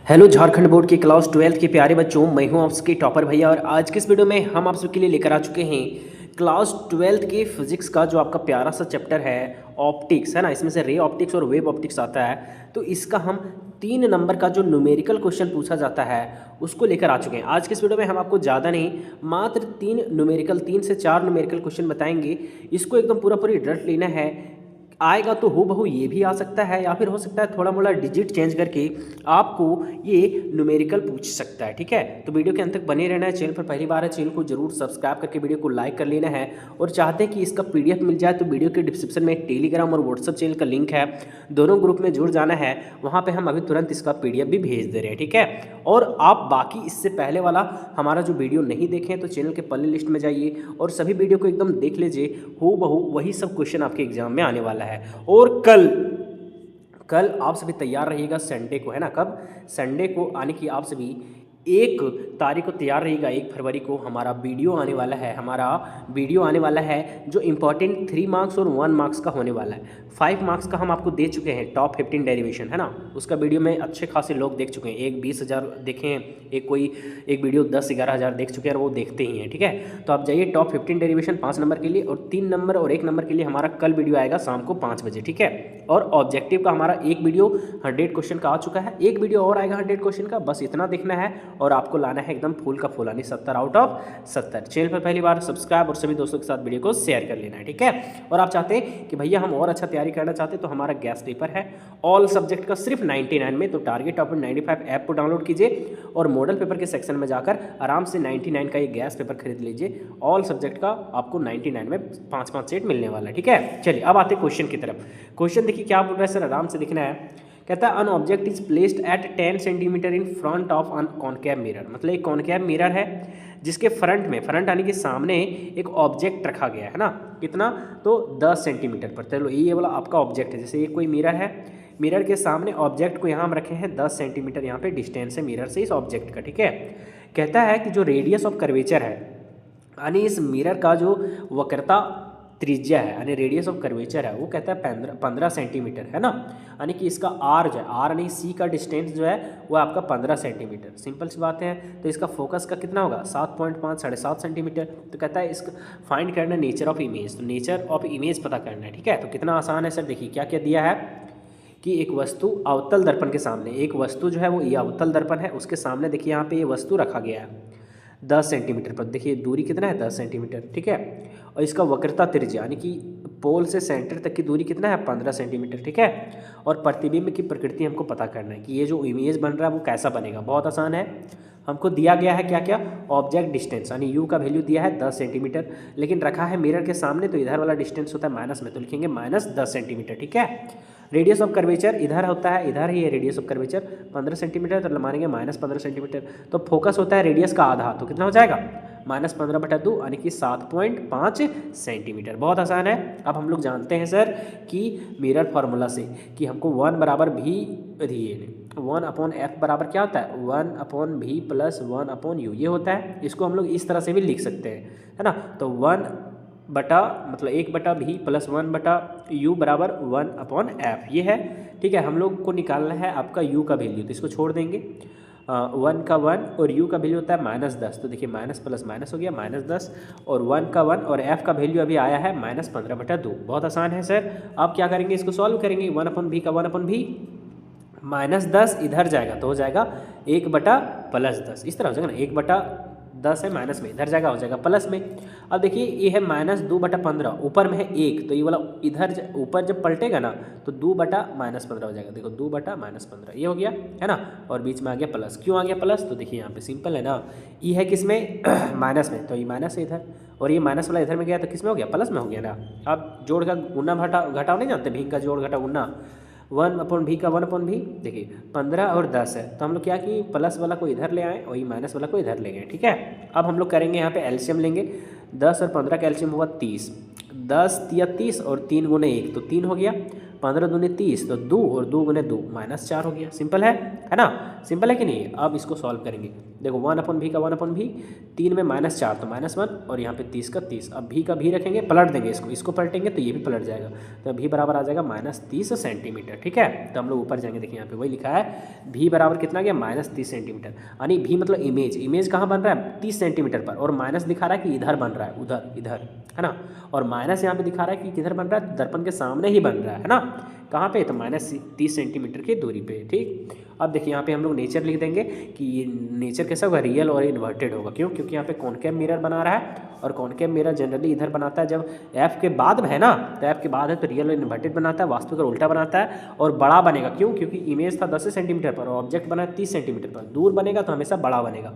Hello Jharkhand board के class 12 के प्यारे बच्चों, मैं हूं आपके टॉपर भैया। और आज के इस वीडियो में हम आप सबके लिए लेकर आ चुके हैं क्लास 12 के फिजिक्स का जो आपका प्यारा सा चैप्टर है ऑप्टिक्स, है ना। इसमें से रे ऑप्टिक्स और वेव ऑप्टिक्स आता है, तो इसका हम 3 नंबर का जो न्यूमेरिकल क्वेश्चन पूछा जाता है उसको लेकर आ चुके हैं। आज के इस वीडियो में हम आपको ज़्यादा नहीं, मात्र 3 से 4 न्यूमेरिकल क्वेश्चन बताएंगे। इसको एकदम पूरी रट लेना है। आएगा तो हो बहू ये भी आ सकता है, या फिर हो सकता है थोड़ा मोड़ा डिजिट चेंज करके आपको ये न्यूमेरिकल पूछ सकता है। ठीक है, तो वीडियो के अंत तक बने रहना है। चैनल पर पहली बार है, चैनल को जरूर सब्सक्राइब करके वीडियो को लाइक कर लेना है। और चाहते हैं कि इसका पीडीएफ मिल जाए तो वीडियो के डिस्क्रिप्शन में टेलीग्राम और व्हाट्सअप चैनल का लिंक है, दोनों ग्रुप में जुड़ जाना है। वहाँ पर हम अभी तुरंत इसका पीडीएफ भी भेज दे रहे हैं। ठीक है, और आप बाकी इससे पहले वाला हमारा जो वीडियो नहीं देखे हैं तो चैनल के प्ले लिस्ट में जाइए और सभी वीडियो को एकदम देख लीजिए। हो बहू वही सब क्वेश्चन आपके एग्जाम में आने वाला है। और कल आप सभी तैयार रहिएगा संडे को, है ना। कब? संडे को आने की आप सभी 1 तारीख को तैयार रहिएगा। 1 फरवरी को हमारा वीडियो आने वाला है जो इंपॉर्टेंट 3 मार्क्स और 1 मार्क्स का होने वाला है। 5 मार्क्स का हम आपको दे चुके हैं, टॉप 15 डेरिवेशन, है ना। उसका वीडियो में अच्छे खासे लोग देख चुके हैं। एक 20,000 देखे हैं, एक वीडियो 10-11 हज़ार देख चुके हैं और वो देखते ही हैं। ठीक है, तो आप जाइए टॉप 15 डेरिवेशन 5 नंबर के लिए, और 3 नंबर और 1 नंबर के लिए हमारा कल वीडियो आएगा शाम को 5 बजे। ठीक है, और ऑब्जेक्टिव का हमारा एक वीडियो 100 क्वेश्चन का आ चुका है, एक वीडियो और आएगा 100 क्वेश्चन का। बस इतना देखना है और आपको लाना है एकदम फूल का फूल, यानी 70 आउट ऑफ 70। चैनल पर पहली बार सब्सक्राइब और सभी दोस्तों के साथ वीडियो को शेयर कर लेना है। ठीक है, और आप चाहते हैं कि भैया हम और अच्छा तैयारी करना चाहते हैं तो हमारा गैस पेपर है ऑल सब्जेक्ट का सिर्फ 99 में, तो टारगेट टॉपर 95 ऐप को डाउनलोड कीजिए और मॉडल पेपर के सेक्शन में जाकर आराम से 99 का ये गैस पेपर खरीद लीजिए। ऑल सब्जेक्ट का आपको 99 में 5-5 सेट मिलने वाला है। ठीक है, चलिए अब आते हैं क्वेश्चन की तरफ। क्वेश्चन देखिए क्या बोल रहा है सर, आराम से दिखना है। कहता है an object is placed at 10 centimetre in front of an concave mirror. मतलब एक कॉनकेव मिरर है जिसके फ्रंट आने के सामने एक ऑब्जेक्ट रखा गया है ना। कितना? तो 10 सेंटीमीटर पर। चलो ये वाला आपका ऑब्जेक्ट है, जैसे ये कोई मिरर है, मिरर के सामने ऑब्जेक्ट को यहाँ हम रखे हैं 10 सेंटीमीटर यहाँ पे डिस्टेंस है मिरर से इस ऑब्जेक्ट का। ठीक है, कहता है कि जो रेडियस ऑफ कर्वेचर है, यानी इस मिरर का जो वक्रता त्रिज्या है, यानी रेडियस ऑफ कर्वेचर है, वो कहता है 15 सेंटीमीटर, है ना। यानी कि इसका आर जो है, आर यानी सी का डिस्टेंस जो है वो आपका 15 सेंटीमीटर। सिंपल सी बात है। तो इसका फोकस का कितना होगा? 7.5 7.5 सेंटीमीटर। तो कहता है इसका फाइंड करना नेचर ऑफ इमेज, तो नेचर ऑफ इमेज पता करना है। ठीक है, तो कितना आसान है सर। देखिए क्या क्या दिया है कि एक वस्तु अवतल दर्पण के सामने, एक वस्तु जो है वो ये अवतल दर्पण है, उसके सामने देखिए यहाँ पे ये वस्तु रखा गया है 10 सेंटीमीटर पर। देखिए दूरी कितना है? 10 सेंटीमीटर। ठीक है, और इसका वक्रता त्रिज्या यानी कि पोल से सेंटर तक की दूरी कितना है? 15 सेंटीमीटर। ठीक है, और प्रतिबिंब की प्रकृति हमको पता करना है कि ये जो इमेज बन रहा है वो कैसा बनेगा। बहुत आसान है। हमको दिया गया है क्या क्या? ऑब्जेक्ट डिस्टेंस, यानी यू का वैल्यू दिया है 10 सेंटीमीटर, लेकिन रखा है मिरर के सामने, तो इधर वाला डिस्टेंस होता है माइनस में, तो लिखेंगे -10 सेंटीमीटर। ठीक है, रेडियस ऑफ कर्वेचर इधर होता है, इधर ही है रेडियस ऑफ कर्वेचर 15 सेंटीमीटर, तो मानेंगे -15 सेंटीमीटर। तो फोकस होता है रेडियस का आधा, तो कितना हो जाएगा? -15/2 यानी कि 7.5 सेंटीमीटर। बहुत आसान है। अब हम लोग जानते हैं सर कि मिरर फार्मूला से कि हमको 1/v/1/f बराबर क्या होता है? 1/v + 1/u ये होता है। इसको हम लोग इस तरह से भी लिख सकते हैं, है ना। तो 1/v + 1/u बराबर 1/f ये है। ठीक है, हम लोग को निकालना है आपका u का वैल्यू, तो इसको छोड़ देंगे। 1 का 1 और u का वैल्यू होता है -10, तो देखिए माइनस प्लस माइनस हो गया -10, और 1 का 1 और f का वैल्यू अभी आया है -15/2। बहुत आसान है सर। आप क्या करेंगे? इसको सॉल्व करेंगे। 1/v का 1/v -10 इधर जाएगा तो हो जाएगा 1/+10, इस तरह हो जाएगा ना। 1/10 है माइनस में, इधर जाएगा हो जाएगा प्लस में। अब देखिए ये है -2/15, ऊपर में है 1, तो ये वाला इधर ऊपर जब पलटेगा ना तो 2/-15 हो जाएगा। देखो 2/-15 ये हो गया, है ना, और बीच में आ गया प्लस। क्यों आ गया प्लस? तो देखिए यहाँ पे सिंपल है ना, ये है किसमें? माइनस में, तो ये माइनस है इधर, और ये माइनस वाला इधर में गया तो किस में हो गया? प्लस में हो गया ना। आप जोड़ का गुना घटाव नहीं जानते, भीम का जोड़ घटाव गुना, 1/v का 1/v देखिए 15 और 10 है, तो हम लोग क्या कि प्लस वाला को इधर ले आए और ये माइनस वाला को इधर ले गए। ठीक है, अब हम लोग करेंगे यहाँ पे एलसीएम लेंगे। 10 और 15 का एलसीएम हुआ 30, 10 या 30 और 3 × 1 तो 3 हो गया। 15 दूनी 30, तो 2 और 2 गुने 2 -4 हो गया। सिंपल है ना? सिंपल है कि नहीं? अब इसको सॉल्व करेंगे। देखो 1/v का 1/v, 3 में -4 तो -1 और यहाँ पे 30 का 30। अब v का v रखेंगे, पलट देंगे इसको पलटेंगे तो ये भी पलट जाएगा, तो v बराबर आ जाएगा -30 सेंटीमीटर। ठीक है, तो हम लोग ऊपर जाएंगे। देखिए यहाँ पे वही लिखा है, v बराबर कितना गया -30 सेंटीमीटर, यानी v मतलब इमेज कहाँ बन रहा है 30 सेंटीमीटर पर, और माइनस दिखा रहा है कि इधर बन रहा है, इधर है ना, और माइनस यहाँ पे दिखा रहा है कि किधर बन रहा है, दर्पण के सामने ही बन रहा है ना, कहाँ पे, तो -30 सेंटीमीटर की दूरी पे। ठीक, अब देखिए यहाँ पे हम लोग नेचर लिख देंगे कि ये नेचर कैसा होगा, रियल और इन्वर्टेड होगा। क्यों? क्योंकि यहाँ पे कॉनकेव मिरर बना रहा है, और कॉनकेव मिरर जनरली इधर बनाता है जब एफ के बाद है ना, तो एफ के बाद है तो रियल और इन्वर्टेड बनाता है, वास्तविक और उल्टा बनाता है, और बड़ा बनेगा। क्यों? क्योंकि इमेज था 10 सेंटीमीटर पर और ऑब्जेक्ट बना 30 सेंटीमीटर पर, दूर बनेगा तो हमेशा बड़ा बनेगा।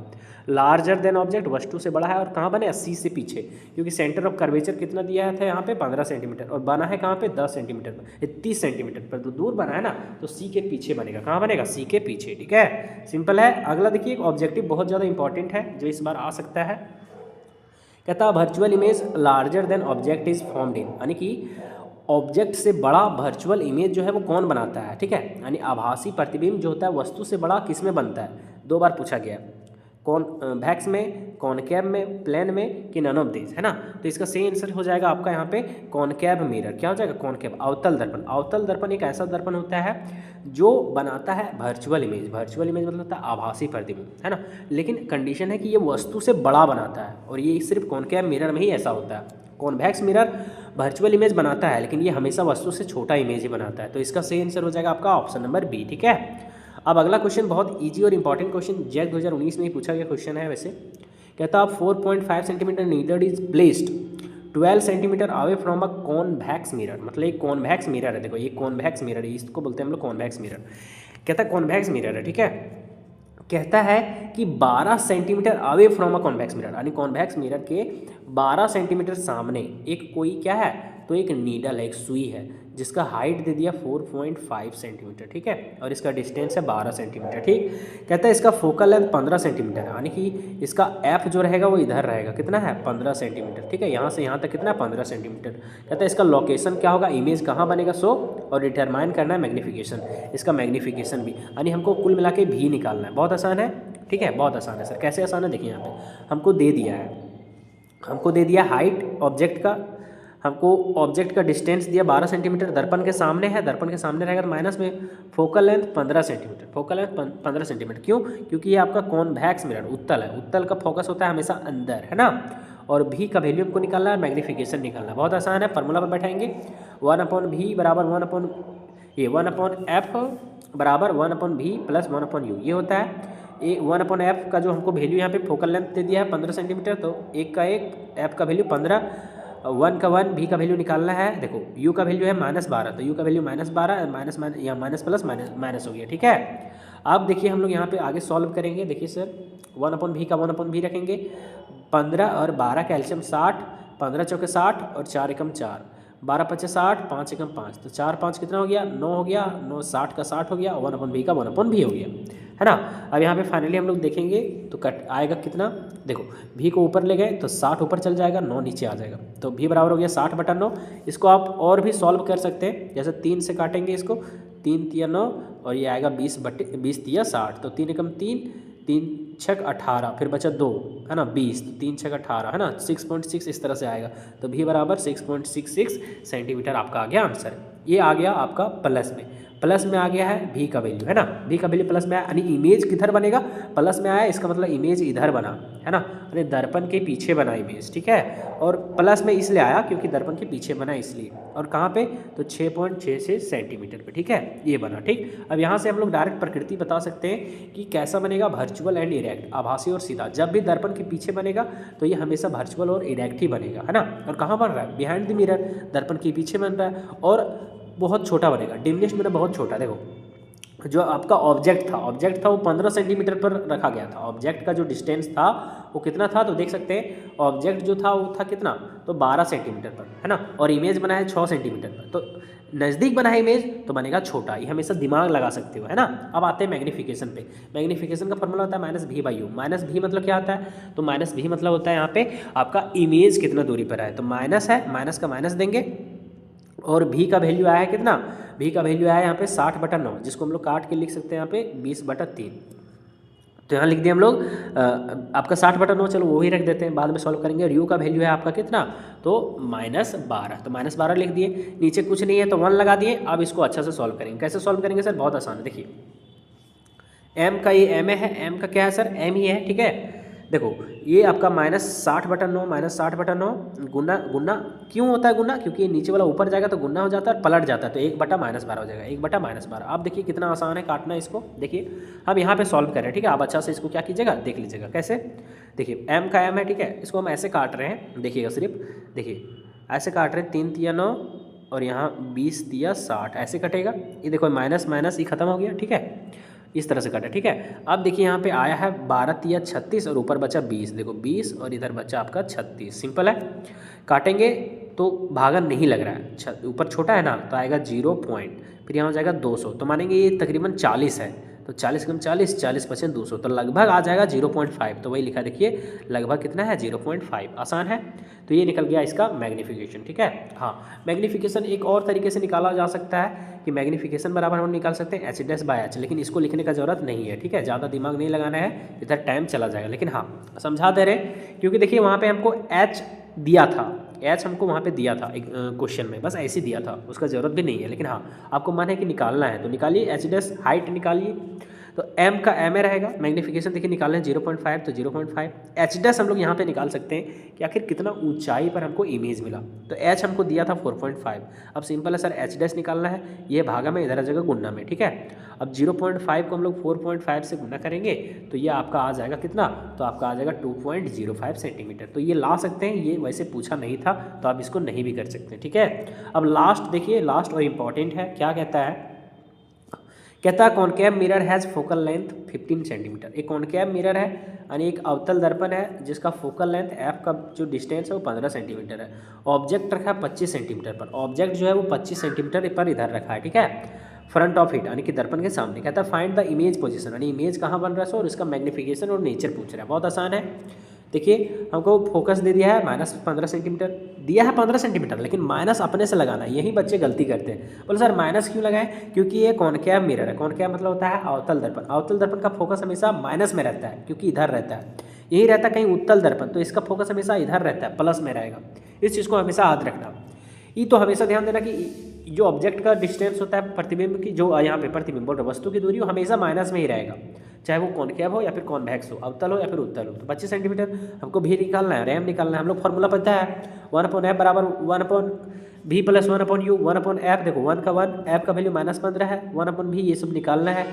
लार्जर देन ऑब्जेक्ट वस्तु से बड़ा है, और कहाँ बने, 80 से पीछे, क्योंकि सेंटर ऑफ कर्वेचर कितना दिया था यहाँ पे 15 सेंटीमीटर, और बना है कहाँ पे 10 सेंटीमीटर पर, 30 सेंटीमीटर पर, तो दूर बना है ना, तो सी के पीछे बनेगा। कहाँ बनेगा? सी के पीछे। ठीक है, सिंपल है। अगला देखिए, एक ऑब्जेक्टिव बहुत ज़्यादा इंपॉर्टेंट है जो इस बार आ सकता है। कहता है virtual image larger than object is formed in, यानी कि ऑब्जेक्ट से बड़ा वर्चुअल इमेज जो है वो कौन बनाता है। ठीक है, यानी आभासी प्रतिबिंब जो होता है वस्तु से बड़ा किस में बनता है, 2 बार पूछा गया, कॉन्वेक्स में, कॉनकेव में, प्लेन में, कि नन ऑफ दिस, है ना। तो इसका सही आंसर हो जाएगा आपका यहाँ पे कॉनकेव मिरर। क्या हो जाएगा? कॉनकेव, अवतल दर्पण। अवतल दर्पण एक ऐसा दर्पण होता है जो बनाता है वर्चुअल इमेज। वर्चुअल इमेज मतलब होता है आभासी प्रतिबिंब, है ना, लेकिन कंडीशन है कि ये वस्तु से बड़ा बनाता है, और ये सिर्फ कॉनकेव मिरर में ही ऐसा होता है। कॉन्वेक्स मिरर वर्चुअल इमेज बनाता है, लेकिन ये हमेशा वस्तु से छोटा इमेज ही बनाता है। तो इसका सही आंसर हो जाएगा आपका ऑप्शन नंबर बी। ठीक है, अब अगला क्वेश्चन बहुत इजी और इंपॉर्टेंट क्वेश्चन, जैक 2019 में ही पूछा गया क्वेश्चन है वैसे। कहता है 4.5 centimetre needle is placed 12 centimetre away from a convex mirror. मतलब एक कॉन्वेक्स मिरर है, देखो ये कॉन्वेक्स मिरर है, इसको बोलते हैं हम लोग कॉन्वेक्स मिरर। कहता है कॉन्वेक्स मिरर है, ठीक है, कहता है कि 12 centimetre away from a convex mirror, यानी कॉन्वेक्स मिरर के 12 सेंटीमीटर सामने एक कोई क्या है, तो एक नीडल है, एक सुई है, जिसका हाइट दे दिया 4.5 सेंटीमीटर। ठीक है, और इसका डिस्टेंस है 12 सेंटीमीटर। ठीक, कहता है इसका फोकल लेंथ 15 सेंटीमीटर, यानी कि इसका एफ जो रहेगा वो इधर रहेगा, कितना है 15 सेंटीमीटर। ठीक है, यहाँ से यहाँ तक कितना है 15 सेंटीमीटर। कहता है इसका लोकेशन क्या होगा, इमेज कहाँ बनेगा, सो, और डिटरमाइन करना है मैग्नीफिकेशन, इसका मैग्नीफिकेशन भी, यानी हमको कुल मिला के भी निकालना है। बहुत आसान है। ठीक है, बहुत आसान है सर। कैसे आसान है, देखिए यहाँ पे हमको दे दिया हाइट ऑब्जेक्ट का, हमको ऑब्जेक्ट का डिस्टेंस दिया 12 सेंटीमीटर, दर्पण के सामने है, दर्पण के सामने रहेगा तो माइनस में, focal length 15 centimetre, focal length 15 centimetre. क्यों? क्योंकि ये आपका कॉन्वेक्स मिरर उत्तल है, उत्तल का फोकस होता है हमेशा अंदर, है ना। और भी का वैल्यू हमको निकालना है, मैग्नीफिकेशन निकालना है। बहुत आसान है, फार्मूला पर बैठाएंगे 1/v बराबर 1/f बराबर 1/v प्लस 1/u, ये होता है। 1/f का जो हमको वैल्यू यहाँ पे फोकल लेंथ दे दिया है 15 सेंटीमीटर, तो 1 का 1, f का वैल्यू 15, 1 का 1, v का वैल्यू निकालना है। देखो u का वैल्यू है -12, तो u का वैल्यू -12, माइनस या माइनस प्लस माइनस हो गया। ठीक है, अब देखिए हम लोग यहाँ पे आगे सॉल्व करेंगे। देखिए सर 1/v का 1/v रखेंगे, 15 और 12 का एलसीएम 60, 15 चौके 60 और 4 एकम 4, 12 पचे 60, 5 एकम 5, तो 4 5 कितना हो गया, 9 हो गया, 9 60 का 60 हो गया, 1/v का 1/v हो गया, है ना। अब यहाँ पे फाइनली हम लोग देखेंगे तो कट आएगा कितना, देखो v को ऊपर ले गए तो 60 ऊपर चल जाएगा, 9 नीचे आ जाएगा, तो v बराबर हो गया 60/9। इसको आप और भी सॉल्व कर सकते हैं, जैसे 3 से काटेंगे इसको, 3 तिया 9 और ये आएगा 20 तिया 60, तो 3 एकम 3, 3 छक 18, फिर बचा 2, है ना 20, तो 3 छक 18, है ना 6.6 इस तरह से आएगा, तो v बराबर 6.66 सेंटीमीटर आपका आ गया आंसर। ये आ गया आपका प्लस में आ गया है v का वैल्यू, है ना, v का वैल्यू प्लस में आया, यानी इमेज किधर बनेगा, प्लस में आया, इसका मतलब इमेज इधर बना, है ना, यानी दर्पण के पीछे बना इमेज। ठीक है, और प्लस में इसलिए आया क्योंकि दर्पण के पीछे बना इसलिए, और कहाँ पे, तो 6.66 सेंटीमीटर पे। ठीक है, ये बना। ठीक, अब यहाँ से हम लोग डायरेक्ट प्रकृति बता सकते हैं कि कैसा बनेगा, वर्चुअल एंड इरेक्ट, आभासी और सीधा। जब भी दर्पण के पीछे बनेगा तो ये हमेशा वर्चुअल और इरेक्ट ही बनेगा, है ना। और कहाँ बन रहा है, बिहाइंड द मिरर, दर्पण के पीछे बन रहा है, और बहुत छोटा बनेगा, डिमिनिश्ड में बहुत छोटा। देखो जो आपका ऑब्जेक्ट था वो 15 सेंटीमीटर पर रखा गया था, ऑब्जेक्ट का जो डिस्टेंस था वो कितना था, तो देख सकते हैं ऑब्जेक्ट जो था वो था कितना, तो 12 सेंटीमीटर पर, है ना, और इमेज बना है 6 सेंटीमीटर पर, तो नज़दीक बना है इमेज तो बनेगा छोटा, ये हमेशा दिमाग लगा सकते हो, है ना। अब आते हैं मैग्नीफिकेशन पे। मैग्नीफिकेशन का फॉर्मूला होता है -v/u। -v मतलब क्या होता है, तो -v मतलब होता है यहाँ पे आपका इमेज कितना दूरी पर है, तो माइनस है, माइनस का माइनस देंगे, और v का वैल्यू आया है कितना, भी का वैल्यू आया यहाँ पे 60/9, जिसको हम लोग काट के लिख सकते हैं यहाँ पे 20/3। तो यहाँ लिख दिए हम लोग आपका 60/9, चलो वो ही रख देते हैं, बाद में सॉल्व करेंगे। और यू का वैल्यू है आपका कितना, तो -12, तो -12 लिख दिए। नीचे कुछ नहीं है तो 1 लगा दिए। अब इसको अच्छा से सॉल्व करेंगे। कैसे सॉल्व करेंगे सर, बहुत आसान है। देखिए एम का ये एम है, एम का क्या है सर, एम ही है, ठीक है। देखो ये आपका -60/9, -60/9 गुना गुना क्यों होता है गुना, क्योंकि ये नीचे वाला ऊपर जाएगा तो गुना हो जाता है और पलट जाता है, तो 1/-12 हो जाएगा, 1/-12। आप देखिए कितना आसान है काटना इसको। देखिए हम यहाँ पे सॉल्व कर रहे हैं, ठीक है। आप अच्छा से इसको क्या कीजिएगा, देख लीजिएगा कैसे। देखिए एम का एम है, ठीक है, इसको हम ऐसे काट रहे हैं, देखिएगा सिर्फ, देखिए ऐसे काट रहे हैं, 3 तिया 9 और यहाँ 20 तिया 60, ऐसे कटेगा। ये देखो माइनस माइनस ही खत्म हो गया, ठीक है, इस तरह से कटा, ठीक है। अब देखिए यहाँ पे आया है 12 तिया 36 और ऊपर बचा 20, देखो 20 और इधर बचा आपका 36। सिंपल है, काटेंगे तो भागा नहीं लग रहा है, ऊपर छोटा है ना तो आएगा 0 पॉइंट, फिर यहाँ हो जाएगा 200, तो मानेंगे ये तकरीबन 40 है, तो 40 कम 40, 40 × 200, तो लगभग आ जाएगा 0.5। तो वही लिखा, देखिए लगभग कितना है, 0.5। आसान है। तो ये निकल गया इसका मैग्नीफिकेशन, ठीक है। हाँ, मैग्नीफिकेशन एक और तरीके से निकाला जा सकता है कि मैग्नीफिकेशन बराबर हम निकाल सकते हैं H'/H, लेकिन इसको लिखने का ज़रूरत नहीं है, ठीक है। ज़्यादा दिमाग नहीं लगाना है, इधर टाइम चला जाएगा। लेकिन हाँ समझा दे रहे, क्योंकि देखिए वहाँ पे हमको H दिया था, H हमको वहाँ पे दिया था एक क्वेश्चन में, बस ऐसे दिया था, उसका ज़रूरत भी नहीं है। लेकिन हाँ आपको मन है कि निकालना है तो निकालिए, H' हाइट निकालिए, तो m का m रहेगा। मैग्नीफिकेशन देखिए निकालना है 0.5, तो 0.5। H' हम लोग यहाँ पे निकाल सकते हैं कि आखिर कितना ऊंचाई पर हमको इमेज मिला, तो h हमको दिया था 4.5। अब सिंपल है सर, H' निकालना है, ये भागा में इधर आ जाएगा गुना में, ठीक है। अब 0.5 को हम लोग 4.5 से गुना करेंगे तो ये आपका आ जाएगा कितना, तो आपका आ जाएगा 2.05 सेंटीमीटर। तो ये ला सकते हैं, ये वैसे पूछा नहीं था तो आप इसको नहीं भी कर सकते, ठीक है। अब लास्ट देखिए, लास्ट और इम्पॉर्टेंट है, क्या कहता है, कहता है concave mirror has focal length 15 centimetre. एक कॉनकेव मिरर है यानी एक अवतल दर्पण है जिसका फोकल लेंथ एफ का जो डिस्टेंस है वो 15 सेंटीमीटर है। ऑब्जेक्ट रखा है 25 सेंटीमीटर पर, ऑब्जेक्ट जो है वो 25 सेंटीमीटर पर इधर रखा है, ठीक है, फ्रंट ऑफ इट यानी कि दर्पण के सामने। कहता है फाइंड द इमेज पोजीशन, यानी इमेज कहाँ बन रहा है और इसका मैग्नीफिकेशन और नेचर पूछ रहा है। बहुत आसान है। देखिए हमको फोकस दे दिया है -15 सेंटीमीटर, दिया है 15 सेंटीमीटर, लेकिन माइनस अपने से लगाना है, यही बच्चे गलती करते हैं। बोले सर माइनस क्यों लगाएं, क्योंकि ये कॉनकेव मिरर है। कॉनकेव मतलब होता है अवतल दर्पण, अवतल दर्पण का फोकस हमेशा माइनस में रहता है, क्योंकि इधर रहता है, यही रहता है कहीं उत्तल दर्पण, तो इसका फोकस हमेशा इधर रहता है, प्लस में रहेगा। इस चीज़ को हमेशा याद रखना। ये तो हमेशा ध्यान देना कि जो ऑब्जेक्ट का डिस्टेंस होता है प्रतिबिंब की, जो यहाँ पे प्रतिबिंब बोल रहे वस्तु की दूरी, वो हमेशा माइनस में ही रहेगा, चाहे वो कॉनकेव हो या फिर कॉन्वेक्स हो, अवतल हो या फिर उत्तल हो। तो 25 सेंटीमीटर हमको भी निकालना है, रैम निकालना है। हम लोग फॉर्मूला पता है 1/f बराबर 1/v + 1/u 1/f। देखो 1 का 1, f का वैल्यू -15 है, 1/v ये सब निकालना है।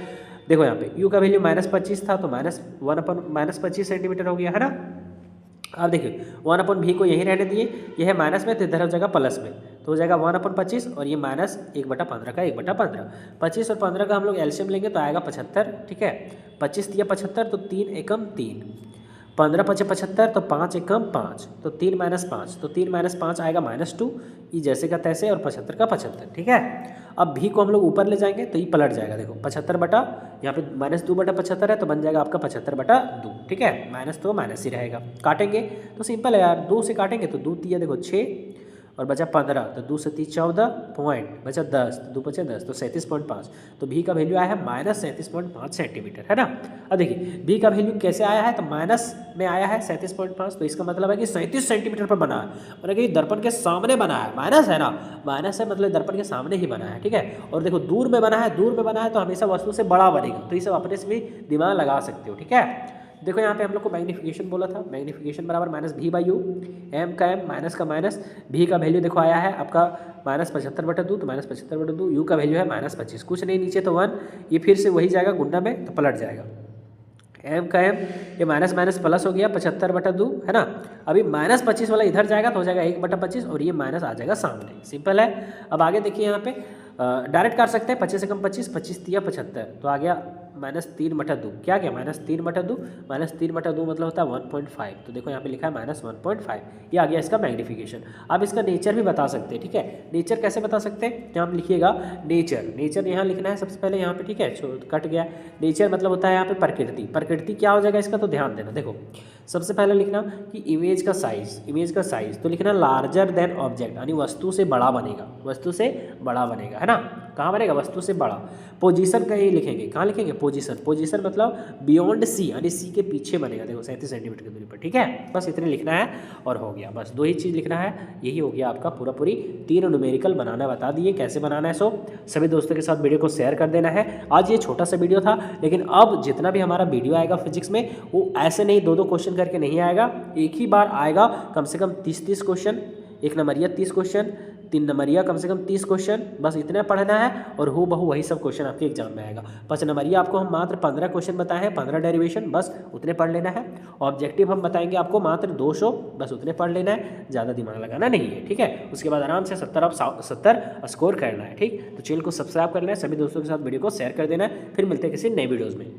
देखो यहाँ पे u का वैल्यू -25 था तो -25 सेंटीमीटर हो गया, है ना। अब देखिए 1/v को यहीं रहने दिए, ये है माइनस में तो इधर हो जाएगा प्लस में, तो हो जाएगा 1/25 और ये -1/15 का 1/15। 25 और 15 का हम लोग एलसीएम लेंगे तो आएगा 75, ठीक है। 25 या 75 तो 3 एकम 3, 15 × 75 तो 5 एकम 5, तो 3 - 5, तो 3 - 5 आएगा -2, ये जैसे का तैसे, और 75 का 75, ठीक है। अब भी को हम लोग ऊपर ले जाएंगे तो ये पलट जाएगा, देखो 75 बटा, यहाँ पे -2/75 है तो बन जाएगा आपका 75/2, ठीक है। माइनस तो माइनस ही रहेगा। काटेंगे तो सिंपल है यार, 2 से काटेंगे तो 2 तिया देखो 6 और बचा 15, तो 2 से 3 14 पॉइंट, बचा 10, तो 2 बचे 10, तो 37.5। तो भी का वैल्यू आया है -37.5 सेंटीमीटर, है ना। अब देखिए भी का वैल्यू कैसे आया है, तो माइनस में आया है 37.5, तो इसका मतलब है कि 37 सेंटीमीटर पर बना है, मतलब कि दर्पण के सामने बना है। माइनस है ना, माइनस है मतलब दर्पण के सामने ही बना है, ठीक है। और देखो दूर में बना है, दूर में बना है तो हमेशा वस्तु से बड़ा बनेगा, तो ये सब अपने से भी दिमाग लगा सकते हो, ठीक है। देखो यहाँ पे हम लोग को मैग्नीफिकेशन बोला था, मैग्नीफिकेशन बराबर -v/u, m का m, माइनस का माइनस, v का वैल्यू देखो आया है आपका -75/2, तो -75/2, u का वैल्यू है -25, कुछ नहीं नीचे तो 1, ये फिर से वही जाएगा गुना में तो पलट जाएगा। m का m, ये माइनस माइनस प्लस हो गया 75/2, है ना। अभी -25 वाला इधर जाएगा तो हो जाएगा 1/25 और ये माइनस आ जाएगा सामने, सिंपल है। अब आगे देखिए यहाँ पे डायरेक्ट कर सकते हैं, 25 से कम 25, 25 तिया 75, तो आ गया -3/2, क्या गया -3/2, -3/2 मतलब होता है 1.5, तो देखो यहाँ पे लिखा है -1.5, ये आ गया इसका मैग्नीफिकेशन। अब इसका नेचर भी बता सकते हैं, ठीक है। नेचर कैसे बता सकते हैं, यहाँ पे लिखिएगा नेचर, नेचर यहाँ लिखना है सबसे पहले यहाँ पे, ठीक है, कट गया। नेचर मतलब होता है यहाँ पे प्रकृति, प्रकृति क्या हो जाएगा इसका, तो ध्यान देना। देखो सबसे पहले लिखना कि इमेज का साइज, इमेज का साइज तो लिखना लार्जर देन ऑब्जेक्ट, यानी वस्तु से बड़ा बनेगा, वस्तु से बड़ा बनेगा, है ना। कहाँ बनेगा, वस्तु से बड़ा। पोजीशन का ये लिखेंगे, कहाँ लिखेंगे, पोजीशन, पोजीशन मतलब बियॉन्ड सी, यानी सी के पीछे बनेगा, देखो 37 सेंटीमीटर की दूरी पर, ठीक है। बस इतने लिखना है और हो गया, बस 2 ही चीज़ लिखना है, यही हो गया आपका पूरा पूरी 3 न्यूमेरिकल बनाना बता दिए कैसे बनाना है। सो सभी दोस्तों के साथ वीडियो को शेयर कर देना है। आज ये छोटा सा वीडियो था, लेकिन अब जितना भी हमारा वीडियो आएगा फिजिक्स में वो ऐसे नहीं 2-2 क्वेश्चन करके नहीं आएगा, एक ही बार आएगा, कम से कम 30-30 क्वेश्चन, 1 नंबरिया 30 क्वेश्चन, 3 नंबरिया कम से कम 30 क्वेश्चन, बस इतने पढ़ना है और हूबहू वही सब क्वेश्चन आपके एग्जाम में आएगा। 5 नंबरिया आपको हम मात्र 15 क्वेश्चन बताए हैं, 15 डेरिवेशन, बस उतने पढ़ लेना है। ऑब्जेक्टिव हम बताएंगे आपको मात्र 200, बस उतने पढ़ लेना है, ज़्यादा दिमाग लगाना नहीं है, ठीक है। उसके बाद आराम से 70 स्कोर करना है, ठीक। तो चैनल को सब्सक्राइब करना है, सभी दोस्तों के साथ वीडियो को शेयर कर देना है। फिर मिलते हैं किसी नए वीडियोज़ में।